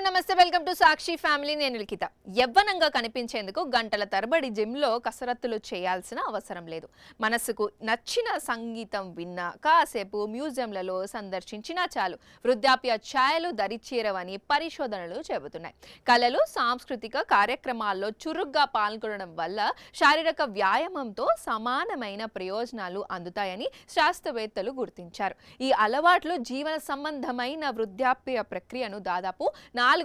నమస్తే welcome to Sakshi family నేను లిఖిత. యవ్వనంగా కనిపించేందుకు గంటల తరబడి జిమ్లో కసరత్తులు చేయాల్సిన అవసరం లేదు. మనసుకు నచ్చిన సంగీతం విన్నా కాసేపు మ్యూజియంలలో సందర్శించినా చాలు వృద్ధాప్య ఛాయలు దరిచేరవని పరిశోధనలు చెబుతున్నాయి. కళలు సాంస్కృతిక కార్యక్రమాల్లో చురుగ్గా పాల్గొనడం వల్ల శారీరక వ్యాయామంతో సమానమైన ప్రయోజనాలు అందుతాయని శాస్త్రవేత్తలు గుర్తించారు. ఈ అలవాట్లు జీవన సంబంధమైన వృద్ధాప్య ప్రక్రియను దాదాపు 4%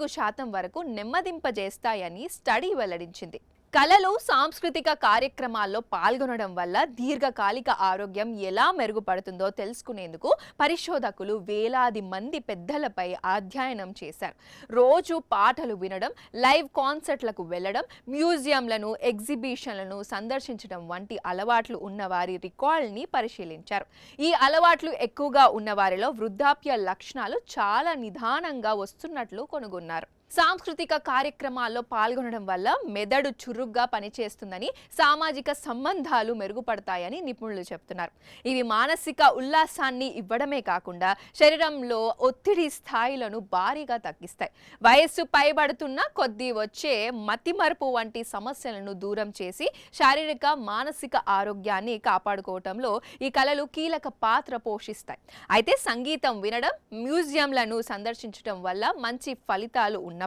వరకు నెమ్మదింపజేస్తాయని స్టడీ వెల్లడించింది. కళలు సాంస్కృతిక కార్యక్రమాల్లో పాల్గొనడం వల్ల దీర్ఘకాలిక ఆరోగ్యం ఎలా మెరుగుపడుతుందో తెలుసుకునేందుకు పరిశోధకులు వేలాది మంది పెద్దలపై అధ్యయనం చేశారు. రోజు పాటలు వినడం, లైవ్ కాన్సర్ట్లకు వెళ్లడం, మ్యూజియంలను, ఎగ్జిబిషన్లను సందర్శించడం వంటి అలవాట్లు ఉన్నవారి రికార్డుల్ని పరిశీలించారు. ఈ అలవాట్లు ఎక్కువగా ఉన్నవారిలో వృద్ధాప్య లక్షణాలు చాలా నిదానంగా వస్తున్నట్లు కనుగొన్నారు. సాంస్కృతిక కార్యక్రమాల్లో పాల్గొనడం వల్ల మెదడు చురుగ్గా పనిచేస్తుందని, సామాజిక సంబంధాలు మెరుగుపడతాయని నిపుణులు చెబుతున్నారు. ఇవి మానసిక ఉల్లాసాన్ని ఇవ్వడమే కాకుండా శరీరంలో ఒత్తిడి స్థాయిలను భారీగా తగ్గిస్తాయి. వయస్సు పైబడుతున్న కొద్దీ వచ్చే మతిమరుపు వంటి సమస్యలను దూరం చేసి శారీరక, మానసిక ఆరోగ్యాన్ని కాపాడుకోవటంలో ఈ కళలు కీలక పాత్ర పోషిస్తాయి. అయితే సంగీతం వినడం, మ్యూజియంలను సందర్శించడం వల్ల మంచి ఫలితాలు ఉన్నప్పటికీ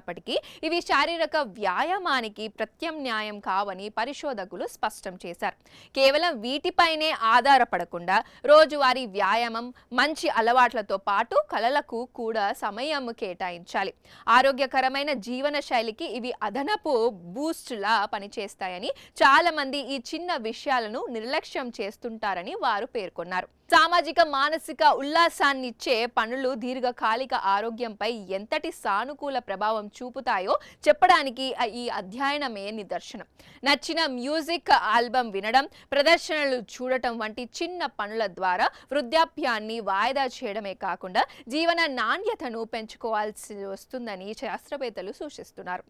ఇవి శారీరక వ్యాయామానికి ప్రత్యామ్నాయం కావని పరిశోధకులు స్పష్టం చేశారు. కేవలం వీటిపైనే ఆధారపడకుండా రోజువారీ వ్యాయామం, మంచి అలవాట్లతో పాటు కళలకు కూడా సమయం కేటాయించాలి. ఆరోగ్యకరమైన జీవన శైలికి ఇవి అదనపు బూస్ట్లా పనిచేస్తాయని, చాలా మంది ఈ చిన్న విషయాలను నిర్లక్ష్యం చేస్తుంటారని వారు పేర్కొన్నారు. సామాజిక, మానసిక ఉల్లాసాన్నిచ్చే పనులు దీర్ఘకాలిక ఆరోగ్యంపై ఎంతటి సానుకూల ప్రభావం చూపుతాయో చెప్పడానికి ఈ అధ్యయనమే నిదర్శనం. నచ్చిన మ్యూజిక్ ఆల్బమ్ వినడం, ప్రదర్శనలు చూడటం వంటి చిన్న పనుల ద్వారా వృద్ధాప్యాన్ని వాయిదా చేయడమే కాకుండా జీవన నాణ్యతను పెంచుకోవాల్సి వస్తుందని శాస్త్రవేత్తలు సూచిస్తున్నారు.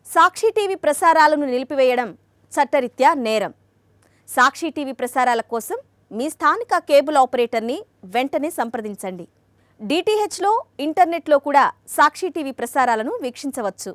సాక్షి టీవీ ప్రసారాలను నిలిపివేయడం చట్టరీత్యా నేరం. సాక్షి టీవీ ప్రసారాల కోసం మీ స్థానిక కేబుల్ ఆపరేటర్ని వెంటనే సంప్రదించండి. డిటిహెచ్లో, ఇంటర్నెట్లో కూడా సాక్షి టీవీ ప్రసారాలను వీక్షించవచ్చు.